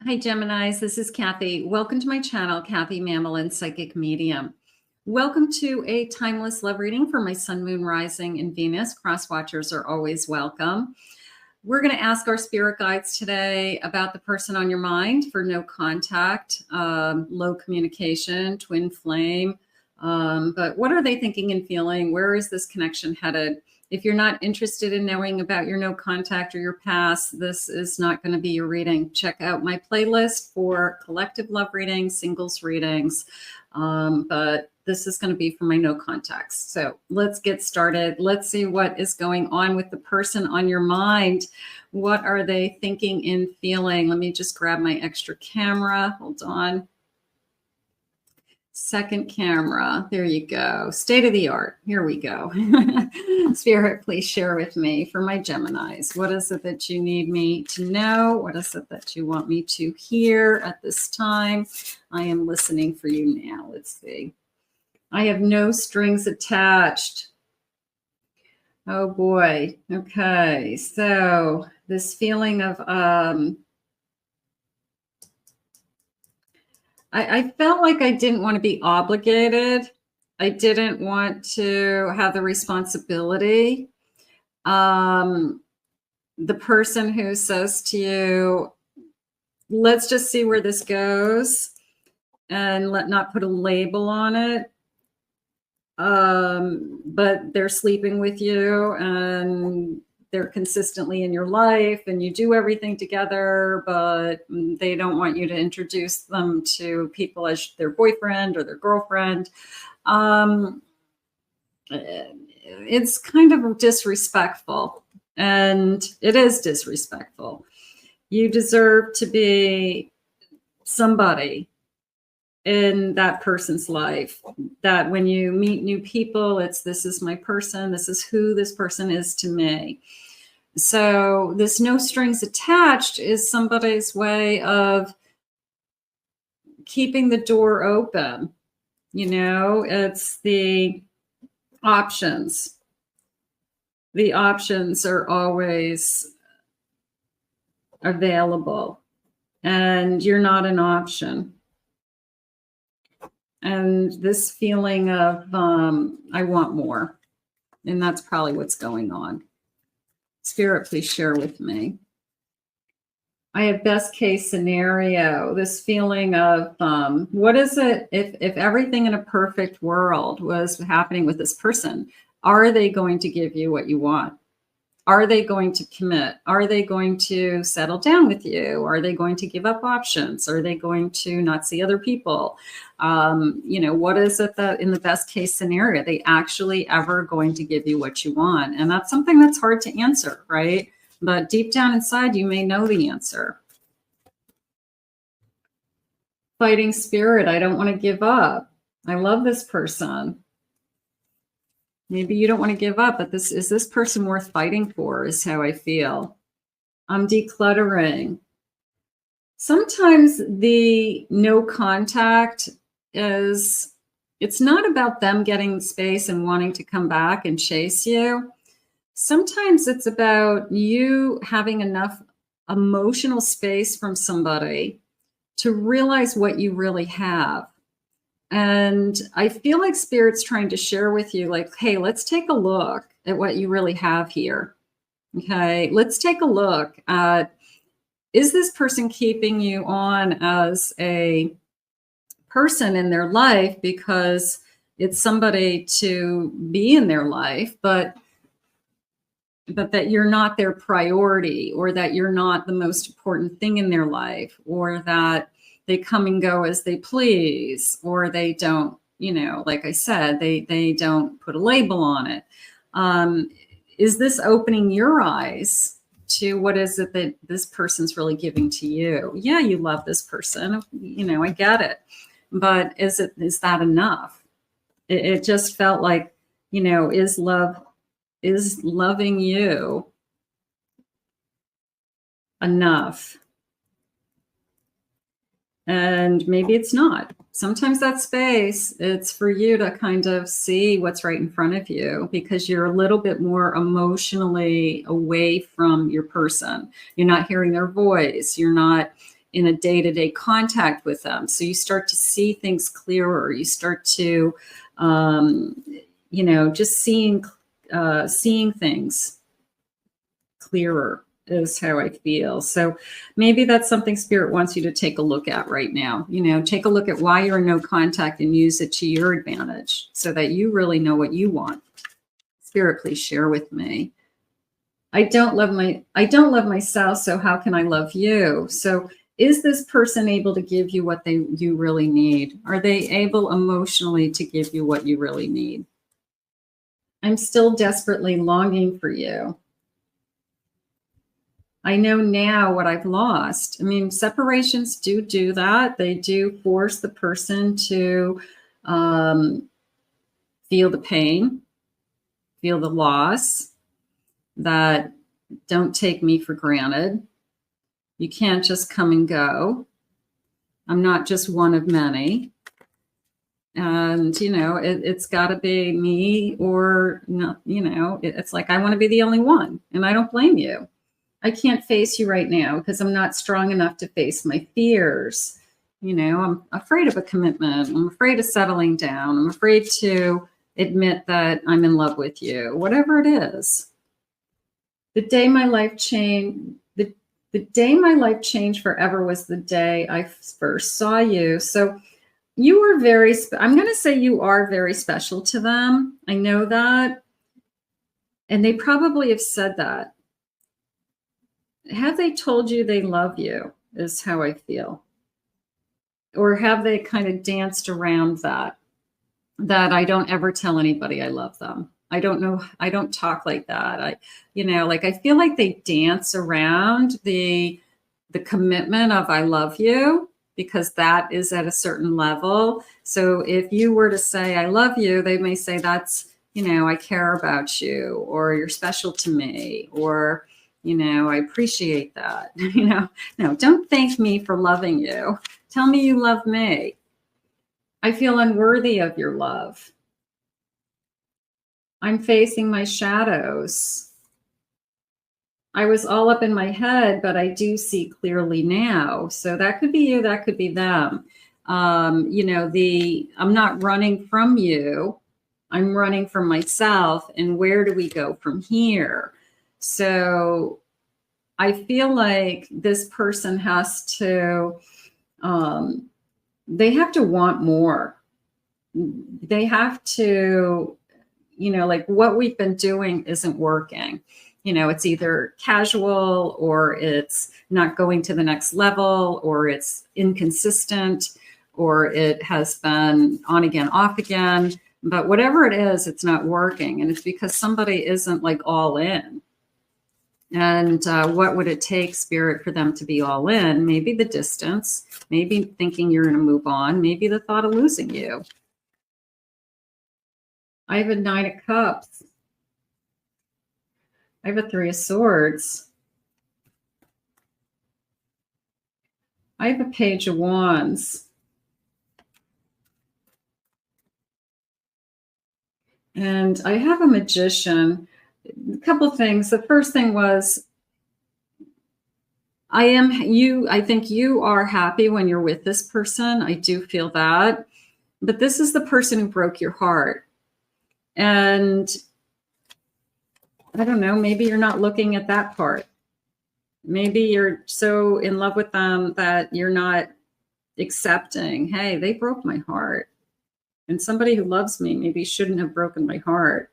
Hi, Geminis. This is Kathy. Welcome to my channel, Kathy Mamolen, Psychic Medium. Welcome to a timeless love reading for my Sun, Moon, Rising, and Venus. Cross watchers are always welcome. We're going to ask our spirit guides today about the person on your mind for no contact, low communication, twin flame. But what are they thinking and feeling? Where is this connection headed? If you're not interested in knowing about your no contact or your past, this is not going to be your reading. Check out my playlist for collective love readings, singles readings. But this is going to be for my no contacts. So let's get started. Let's see what is going on with the person on your mind. What are they thinking and feeling? Let me just grab my extra camera. Hold on. Second camera. There you go. State of the art. Here we go. Spirit, please share with me for my Geminis. What is it that you need me to know? What is it that you want me to hear at this time? I am listening for you now. Let's see. I have no strings attached. Oh boy. Okay. So this feeling of, I felt like I didn't want to be obligated. I didn't want to have the responsibility. The person who says to you, let's just see where this goes and not put a label on it. But they're sleeping with you and they're consistently in your life and you do everything together, but they don't want you to introduce them to people as their boyfriend or their girlfriend. It's kind of disrespectful, and it is disrespectful. You deserve to be somebody in that person's life, that when you meet new people, this is my person, this is who this person is to me. So this no strings attached is somebody's way of keeping the door open. You know, it's the options. The options are always available, and you're not an option. And this feeling of, I want more. And that's probably what's going on. Spirit, please share with me. I have best case scenario, this feeling of, what is it if everything in a perfect world was happening with this person? Are they going to give you what you want? Are they going to commit? Are they going to settle down with you? Are they going to give up options? Are they going to not see other people? You know, what is it that in the best case scenario, are they actually ever going to give you what you want? And that's something that's hard to answer, right? But deep down inside, you may know the answer. Fighting spirit, I don't want to give up. I love this person. Maybe you don't want to give up, but is this person worth fighting for is how I feel. I'm decluttering. Sometimes the no contact it's not about them getting space and wanting to come back and chase you. Sometimes it's about you having enough emotional space from somebody to realize what you really have. And I feel like Spirit's trying to share with you, like, hey, let's take a look at what you really have here. Okay, let's take a look at, is this person keeping you on as a person in their life because it's somebody to be in their life, but that you're not their priority, or that you're not the most important thing in their life, or that they come and go as they please, or they don't, you know, like I said, they don't put a label on it. Is this opening your eyes to what is it that this person's really giving to you? Yeah, you love this person, you know, I get it. But is that enough? It just felt like, you know, is loving you enough? And maybe it's not. Sometimes that space, it's for you to kind of see what's right in front of you, because you're a little bit more emotionally away from your person. You're not hearing their voice. You're not in a day-to-day contact with them. So you start to see things clearer. You start to, you know, just seeing things clearer is how I feel. So maybe that's something Spirit wants you to take a look at right now. You know, take a look at why you're in no contact and use it to your advantage so that you really know what you want. Spirit, please share with me. I don't love myself, so how can I love you? So is this person able to give you what you really need? Are they able emotionally to give you what you really need? I'm still desperately longing for you. I know now what I've lost. I mean, separations do that. They do force the person to feel the pain, feel the loss, that don't take me for granted. You can't just come and go. I'm not just one of many. And, you know, it's got to be me or not, you know, it's like I want to be the only one. And I don't blame you. I can't face you right now because I'm not strong enough to face my fears. You know, I'm afraid of a commitment. I'm afraid of settling down. I'm afraid to admit that I'm in love with you, whatever it is. The day my life changed, the day my life changed forever was the day I first saw you. So you were I'm going to say you are very special to them. I know that. And they probably have said that. Have they told you they love you is how I feel. Or have they kind of danced around that I don't ever tell anybody I love them? I don't know. I don't talk like that. You know, like I feel like they dance around the commitment of I love you because that is at a certain level. So if you were to say I love you, they may say that's, you know, I care about you or you're special to me or, you know, I appreciate that. You know, no, don't thank me for loving you. Tell me you love me. I feel unworthy of your love. I'm facing my shadows. I was all up in my head, but I do see clearly now. So that could be you, that could be them. You know, I'm not running from you. I'm running from myself. And where do we go from here? So I feel like this person has to, they have to want more. They have to, you know, like what we've been doing isn't working. You know, it's either casual or it's not going to the next level or it's inconsistent or it has been on again, off again. But whatever it is, it's not working. And it's because somebody isn't like all in. And what would it take, Spirit, for them to be all in? Maybe the distance, maybe thinking you're going to move on, maybe the thought of losing you. I have a 9 of Cups. I have a 3 of Swords. I have a Page of Wands. And I have a Magician. A couple of things. The first thing was, I think you are happy when you're with this person. I do feel that. But this is the person who broke your heart. And I don't know, maybe you're not looking at that part. Maybe you're so in love with them that you're not accepting, hey, they broke my heart. And somebody who loves me maybe shouldn't have broken my heart.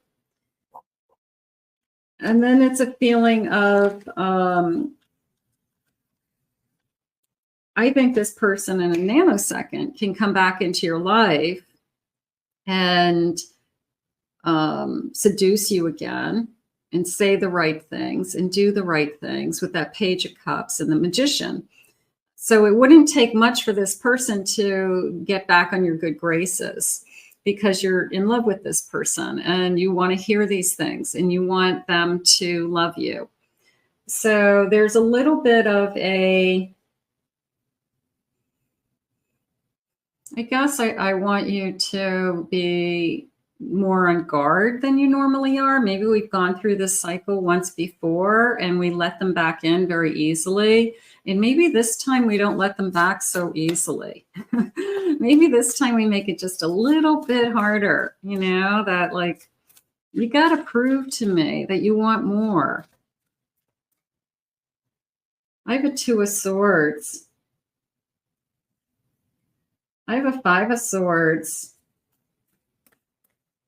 And then it's a feeling of, I think this person in a nanosecond can come back into your life and seduce you again and say the right things and do the right things with that Page of Cups and the Magician. So it wouldn't take much for this person to get back on your good graces because you're in love with this person and you want to hear these things and you want them to love you. So there's a little bit of a, I guess I want you to be more on guard than you normally are. Maybe we've gone through this cycle once before and we let them back in very easily. And maybe this time we don't let them back so easily. Maybe this time we make it just a little bit harder, you know, that like, you got to prove to me that you want more. I have a 2 of Swords. I have a 5 of Swords.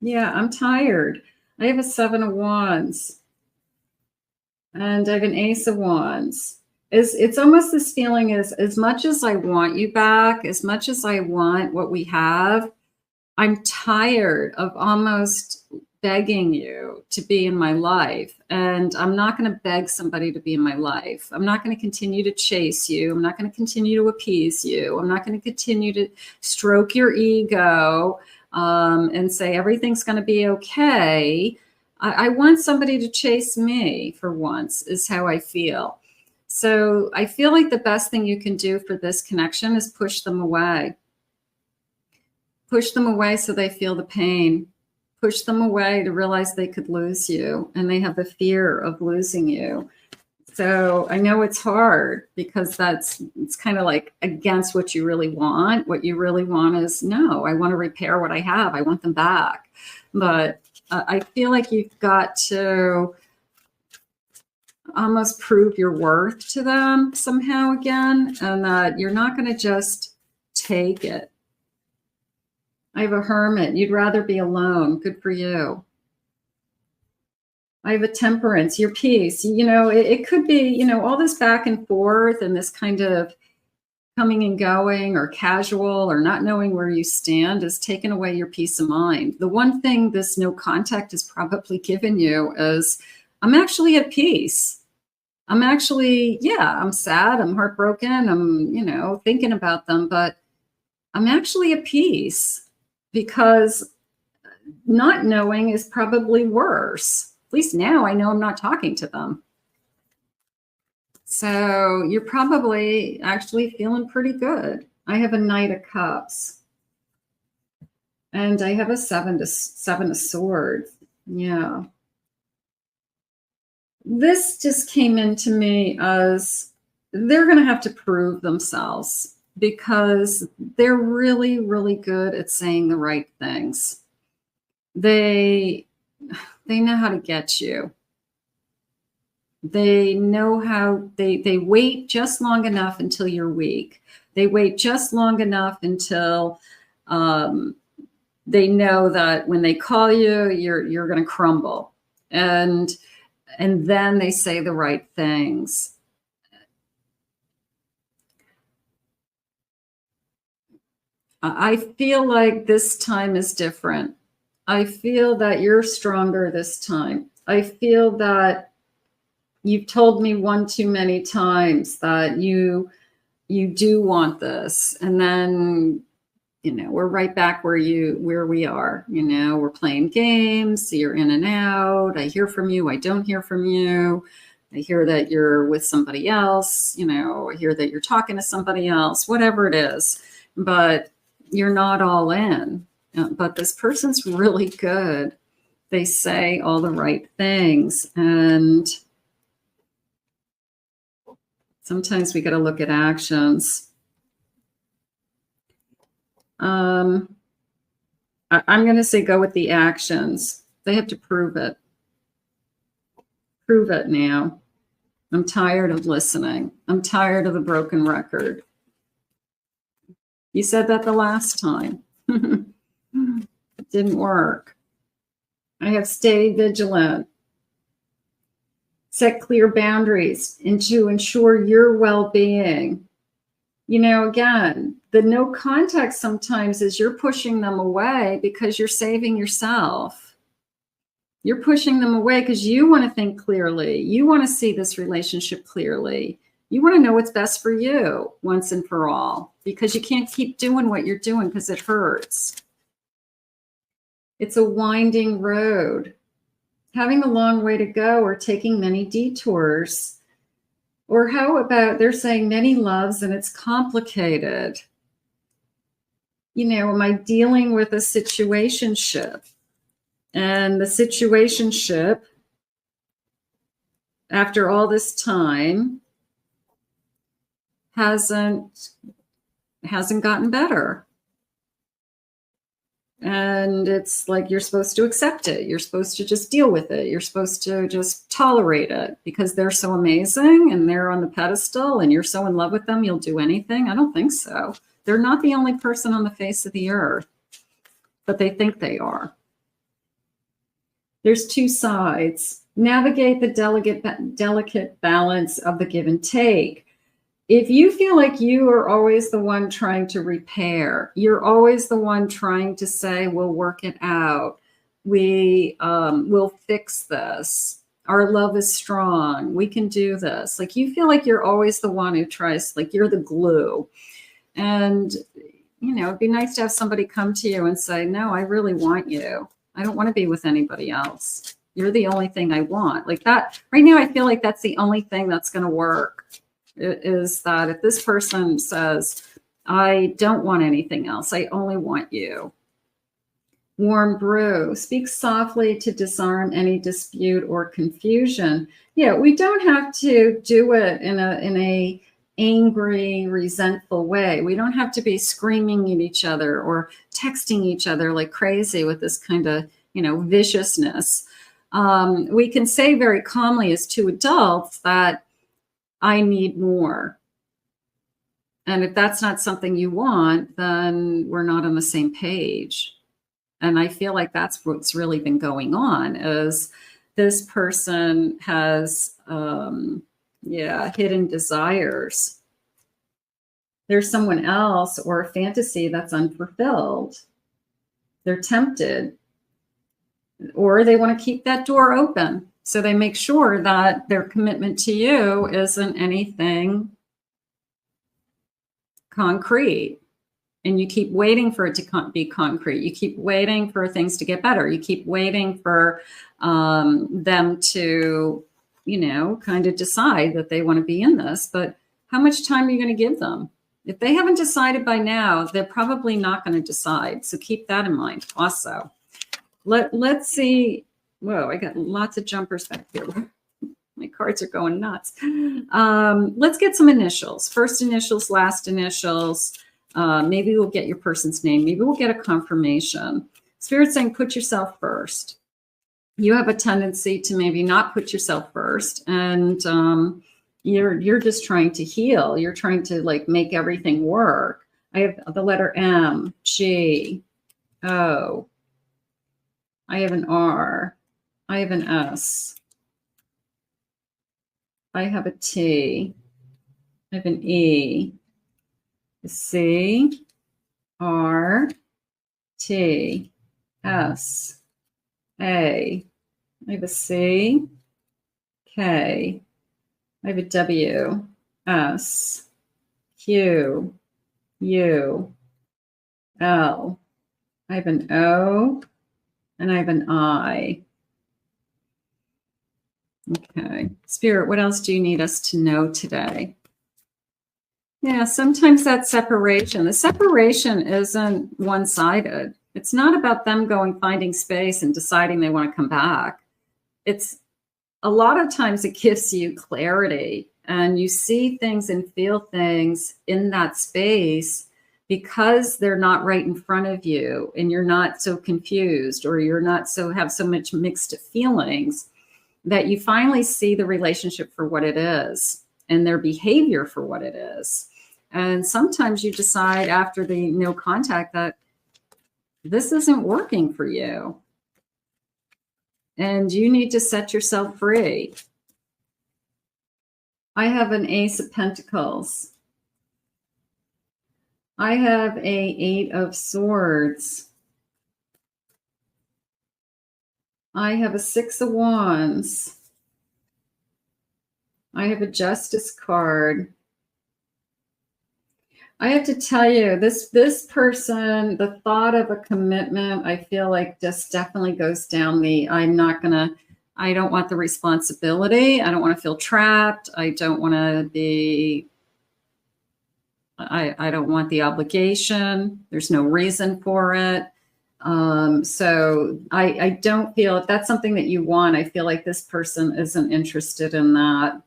Yeah, I'm tired. I have a 7 of Wands. And I have an Ace of Wands. It's almost this feeling is, as much as I want you back, as much as I want what we have, I'm tired of almost begging you to be in my life. And I'm not going to beg somebody to be in my life. I'm not going to continue to chase you. I'm not going to continue to appease you. I'm not going to continue to stroke your ego and say everything's going to be okay. I want somebody to chase me for once, is how I feel. So I feel like the best thing you can do for this connection is push them away. Push them away so they feel the pain. Push them away to realize they could lose you, and they have the fear of losing you. So I know it's hard because it's kind of like against what you really want. What you really want is, no, I want to repair what I have. I want them back. But I feel like you've got to almost prove your worth to them somehow again, and that you're not going to just take it. I have a Hermit. You'd rather be alone. Good for you. I have a Temperance. Your peace. You know, it could be, you know, all this back and forth and this kind of coming and going or casual or not knowing where you stand is taking away your peace of mind. The one thing this no contact has probably given you is, I'm actually at peace. I'm actually, yeah, I'm sad. I'm heartbroken. I'm, you know, thinking about them, but I'm actually at peace. Because not knowing is probably worse. At least now I know I'm not talking to them. So you're probably actually feeling pretty good. I have a Knight of Cups. And I have a 7 of Swords. Yeah. This just came into me as they're going to have to prove themselves, because they're really, really good at saying the right things. They know how to get you. They know how, they wait just long enough until you're weak. They wait just long enough until they know that when they call you, you're going to crumble. And then they say the right things. I feel like this time is different. I feel that you're stronger this time. I feel that you've told me one too many times that you do want this. And then, you know, we're right back where we are. You know, we're playing games. So you're in and out. I hear from you. I don't hear from you. I hear that you're with somebody else. You know, I hear that you're talking to somebody else, whatever it is. But you're not all in. But this person's really good. They say all the right things. And sometimes we got to look at actions. I'm going to say go with the actions. They have to prove it. Prove it now. I'm tired of listening. I'm tired of the broken record. You said that the last time. It didn't work. I have stayed vigilant. Set clear boundaries and to ensure your well-being. You know, again, the no contact sometimes is you're pushing them away because you're saving yourself. You're pushing them away because you want to think clearly. You want to see this relationship clearly. You want to know what's best for you once and for all, because you can't keep doing what you're doing because it hurts. It's a winding road. Having a long way to go or taking many detours. Or how about they're saying many loves and it's complicated? You know, am I dealing with a situationship? And the situationship, after all this time, hasn't gotten better. And it's like you're supposed to accept it. You're supposed to just deal with it. You're supposed to just tolerate it because they're so amazing and they're on the pedestal and you're so in love with them, you'll do anything. I don't think so. They're not the only person on the face of the earth, but they think they are. There's two sides. Navigate the delicate balance of the give and take. If you feel like you are always the one trying to repair, you're always the one trying to say, we'll work it out. We'll fix this. Our love is strong. We can do this. Like you feel like you're always the one who tries, like you're the glue. And, you know, it'd be nice to have somebody come to you and say, no, I really want you. I don't want to be with anybody else. You're the only thing I want. Like that right now, I feel like that's the only thing that's going to work. Is that if this person says, I don't want anything else, I only want you. Warm brew, speak softly to disarm any dispute or confusion. Yeah, we don't have to do it in a angry, resentful way. We don't have to be screaming at each other or texting each other like crazy with this kind of, you know, viciousness. We can say very calmly as two adults that I need more. And if that's not something you want, then we're not on the same page. And I feel like that's what's really been going on is this person has, hidden desires. There's someone else or a fantasy that's unfulfilled. They're tempted or they want to keep that door open. So they make sure that their commitment to you isn't anything concrete. And you keep waiting for it to be concrete. You keep waiting for things to get better. You keep waiting for them to, you know, kind of decide that they want to be in this. But how much time are you going to give them? If they haven't decided by now, they're probably not going to decide. So keep that in mind also. Let's see. Whoa, I got lots of jumpers back here. My cards are going nuts. Let's get some initials. First initials, last initials. Maybe we'll get your person's name. Maybe we'll get a confirmation. Spirit's saying put yourself first. You have a tendency to maybe not put yourself first. And you're just trying to heal. You're trying to like make everything work. I have the letter M, G, O. I have an R. I have an S. I have a T. I have an E. A C. R. T. S. A. I have a C. K. I have a W. S. Q. U. L. I have an O. And I have an I. Okay. Spirit, what else do you need us to know today? Yeah, sometimes that separation, the separation isn't one-sided. It's not about them finding space and deciding they want to come back. It's a lot of times it gives you clarity and you see things and feel things in that space because they're not right in front of you and you're not so confused or you're not have so much mixed feelings that you finally see the relationship for what it is and their behavior for what it is. And sometimes you decide after the no contact that this isn't working for you and you need to set yourself free. I have an Ace of Pentacles. I have a 8 of Swords. I have a 6 of Wands. I have a Justice card. I have to tell you, this person, the thought of a commitment, I feel like just definitely goes down the, I don't want the responsibility. I don't want to feel trapped. I don't want to be, I don't want the obligation. There's no reason for it. So I don't feel if that's something that you want, I feel like this person isn't interested in that.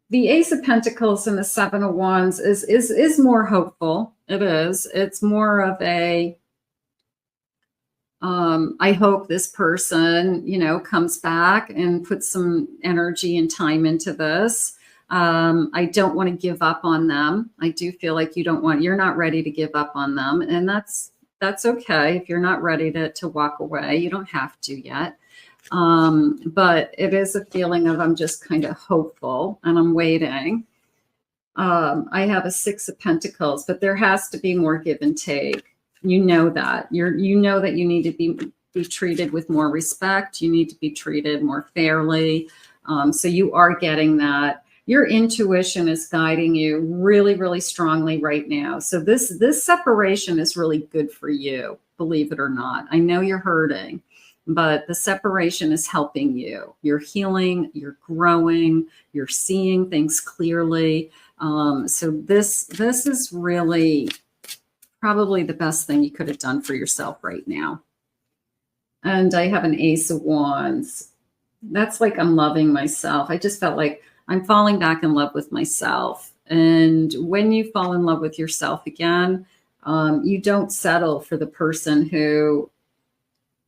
The Ace of Pentacles and the Seven of Wands is more hopeful. It is. It's more of a, I hope this person, you know, comes back and puts some energy and time into this. I don't want to give up on them. I do feel like you're not ready to give up on them. And that's okay. If you're not ready to walk away, you don't have to yet. But it is a feeling of, I'm just kind of hopeful and I'm waiting. I have a Six of Pentacles, but there has to be more give and take. You know that you know that you need to be treated with more respect. You need to be treated more fairly. So you are getting that. Your intuition is guiding you really, really strongly right now. So this separation is really good for you, believe it or not. I know you're hurting, but the separation is helping you. You're healing, you're growing, you're seeing things clearly. So this is really probably the best thing you could have done for yourself right now. And I have an Ace of Wands. That's like, I'm loving myself. I just felt like I'm falling back in love with myself. And when you fall in love with yourself again, you don't settle for the person who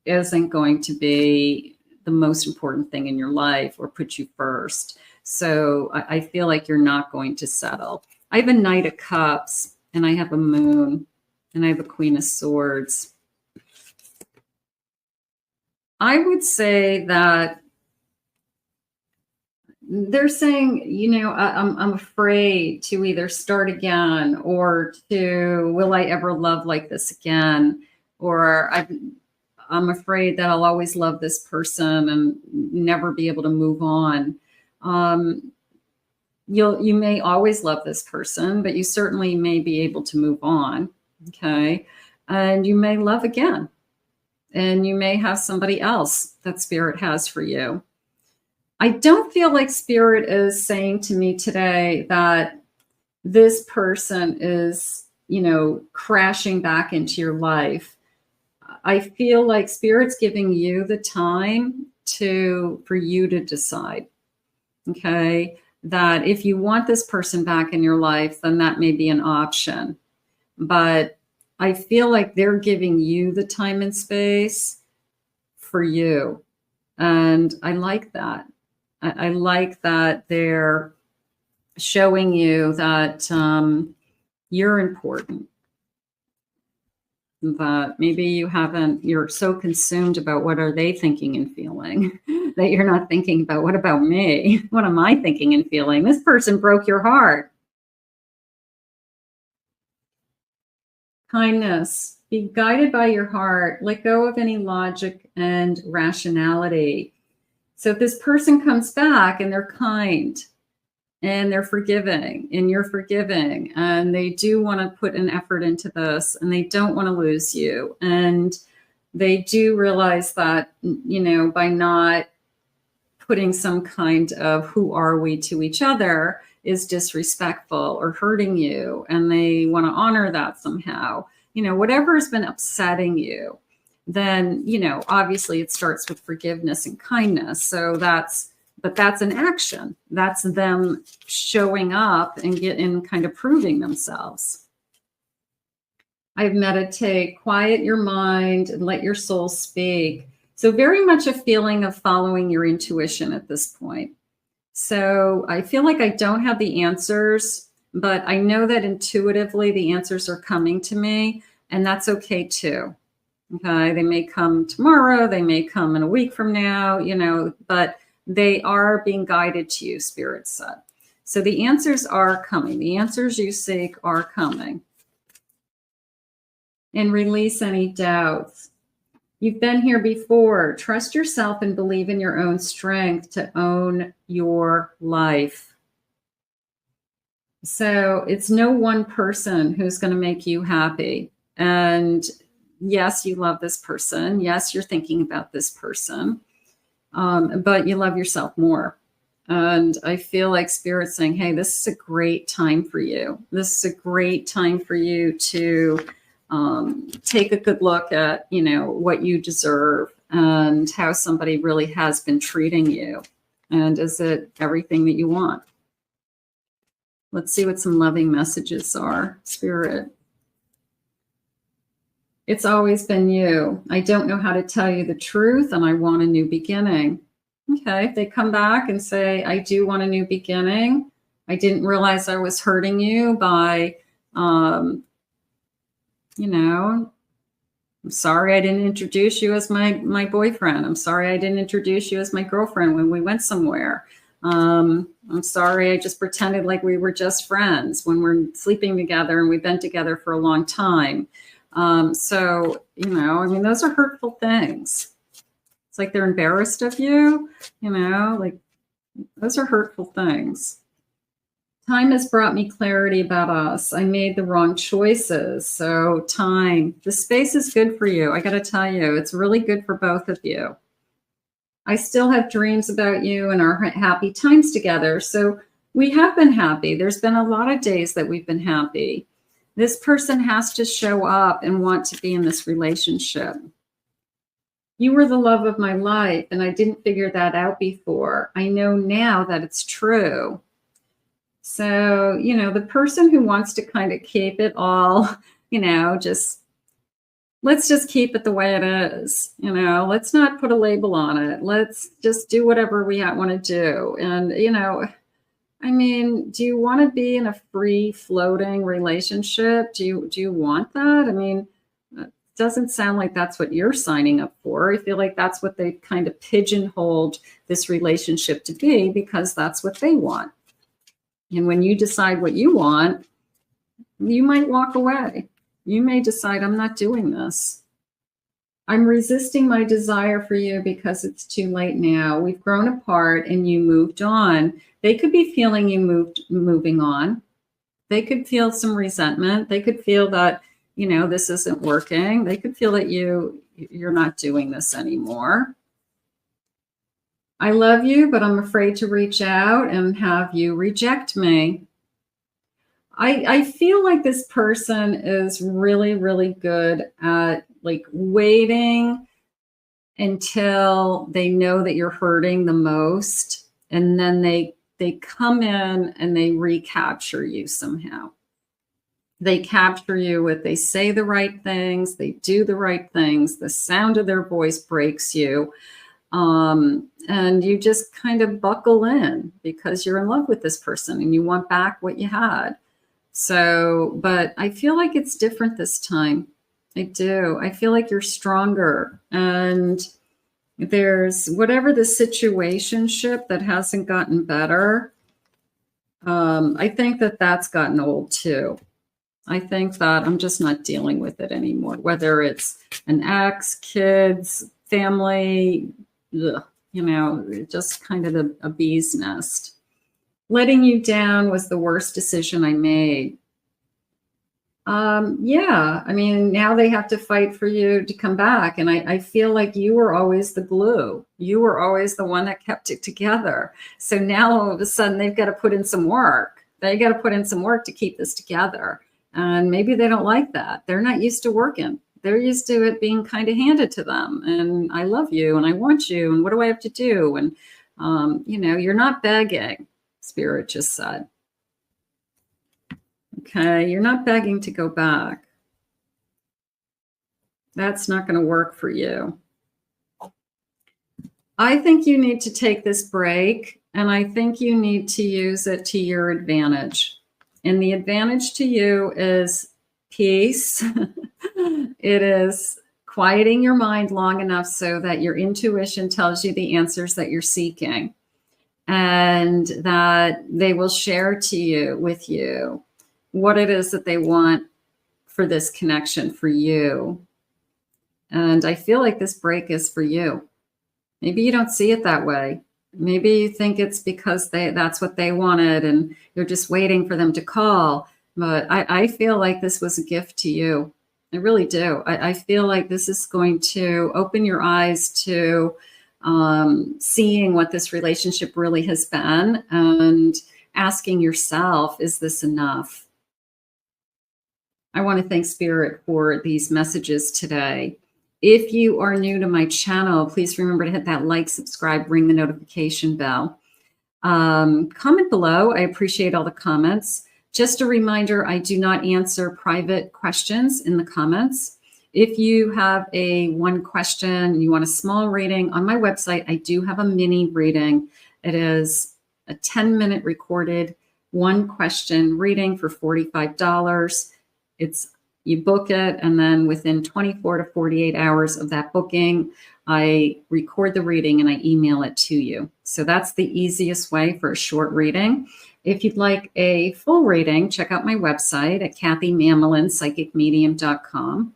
isn't going to be the most important thing in your life or put you first. So I feel like you're not going to settle. I have a Knight of Cups and I have a Moon and I have a Queen of Swords. I would say that they're saying, you know, I'm afraid to either start again or to, will I ever love like this again? Or I'm afraid that I'll always love this person and never be able to move on. You may always love this person, but you certainly may be able to move on. Okay. And you may love again. And you may have somebody else that Spirit has for you. I don't feel like Spirit is saying to me today that this person is, you know, crashing back into your life. I feel like Spirit's giving you the time for you to decide. Okay. That if you want this person back in your life, then that may be an option. But I feel like they're giving you the time and space for you. And I like that. I like that they're showing you that you're important. That maybe you're so consumed about what are they thinking and feeling that you're not thinking about, what about me? What am I thinking and feeling? This person broke your heart. Kindness. Be guided by your heart. Let go of any logic and rationality. So if this person comes back and they're kind and they're forgiving and you're forgiving and they do want to put an effort into this and they don't want to lose you and they do realize that, you know, by not putting some kind of who are we to each other is disrespectful or hurting you, and they want to honor that somehow, you know, whatever has been upsetting you, then, you know, obviously it starts with forgiveness and kindness. So that's an action. That's them showing up and kind of proving themselves. I meditate, quiet your mind and let your soul speak. So very much a feeling of following your intuition at this point. So I feel like I don't have the answers, but I know that intuitively the answers are coming to me, and that's okay too. Okay, they may come tomorrow, they may come in a week from now, you know, but they are being guided to you, Spirit said. So the answers are coming. The answers you seek are coming. And release any doubts. You've been here before. Trust yourself and believe in your own strength to own your life. So it's no one person who's going to make you happy. And yes, you love this person. Yes, you're thinking about this person. But you love yourself more. And I feel like Spirit's saying, hey, this is a great time for you. This is a great time for you to take a good look at, you know, what you deserve and how somebody really has been treating you. And is it everything that you want? Let's see what some loving messages are, Spirit. It's always been you. I don't know how to tell you the truth, and I want a new beginning. Okay, if they come back and say, I do want a new beginning. I didn't realize I was hurting you by, you know, I'm sorry I didn't introduce you as my boyfriend. I'm sorry I didn't introduce you as my girlfriend when we went somewhere. I'm sorry I just pretended like we were just friends when we're sleeping together and we've been together for a long time. So, you know, I mean, those are hurtful things. It's like they're embarrassed of you, you know, like those are hurtful things. Time has brought me clarity about us. I made the wrong choices. So time, the space is good for you. I got to tell you, it's really good for both of you. I still have dreams about you and our happy times together. So we have been happy. There's been a lot of days that we've been happy. This person has to show up and want to be in this relationship. You were the love of my life, and I didn't figure that out before. I know now that it's true. So, you know, the person who wants to kind of keep it all, you know, let's just keep it the way it is. You know, let's not put a label on it. Let's just do whatever we want to do. And, you know, I mean, do you want to be in a free floating relationship? Do you want that? I mean, it doesn't sound like that's what you're signing up for. I feel like that's what they kind of pigeonholed this relationship to be because that's what they want. And when you decide what you want, you might walk away. You may decide, I'm not doing this. I'm resisting my desire for you because it's too late now. We've grown apart and you moved on. They could be feeling you moving on. They could feel some resentment. They could feel that, you know, this isn't working. They could feel that you're not doing this anymore. I love you, but I'm afraid to reach out and have you reject me. I feel like this person is really, really good at like waiting until they know that you're hurting the most. And then they come in and they recapture you somehow. They capture you with, they say the right things, they do the right things, the sound of their voice breaks you. And you just kind of buckle in because you're in love with this person and you want back what you had. So, but I feel like it's different this time. I do. I feel like you're stronger and there's whatever the situationship that hasn't gotten better. I think that that's gotten old too. I think that I'm just not dealing with it anymore, whether it's an ex, kids, family, ugh, you know, just kind of a bee's nest. Letting you down was the worst decision I made. Yeah, I mean, now they have to fight for you to come back. And I feel like you were always the glue. You were always the one that kept it together. So now all of a sudden they've got to put in some work. They got to put in some work to keep this together. And maybe they don't like that. They're not used to working. They're used to it being kind of handed to them. And I love you and I want you. And what do I have to do? And, you know, you're not begging, Spirit just said. Okay, you're not begging to go back. That's not going to work for you. I think you need to take this break, and I think you need to use it to your advantage. And the advantage to you is peace. It is quieting your mind long enough so that your intuition tells you the answers that you're seeking, and that they will share with you what it is that they want for this connection for you. And I feel like this break is for you. Maybe you don't see it that way. Maybe you think it's because that's what they wanted and you're just waiting for them to call. But I feel like this was a gift to you. I really do. I feel like this is going to open your eyes to seeing what this relationship really has been and asking yourself, is this enough? I want to thank Spirit for these messages today. If you are new to my channel, please remember to hit that like, subscribe, ring the notification bell. Comment below. I appreciate all the comments. Just a reminder, I do not answer private questions in the comments. If you have one question and you want a small reading, on my website, I do have a mini reading. It is a 10-minute recorded one question reading for $45. You book it, and then within 24 to 48 hours of that booking, I record the reading and I email it to you. So that's the easiest way for a short reading. If you'd like a full reading, check out my website at kathymamolenpsychicmedium.com.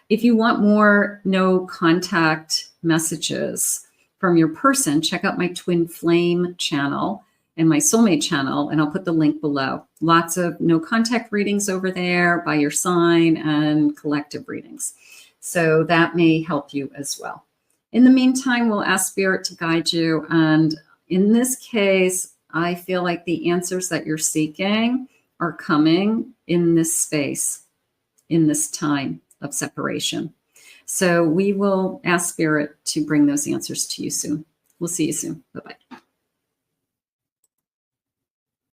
If you want more no contact messages from your person, check out my Twin Flame channel and my Soulmate channel, and I'll put the link below. Lots of no contact readings over there by your sign and collective readings. So that may help you as well. In the meantime, we'll ask Spirit to guide you. And in this case, I feel like the answers that you're seeking are coming in this space, in this time of separation. So we will ask Spirit to bring those answers to you soon. We'll see you soon. Bye-bye.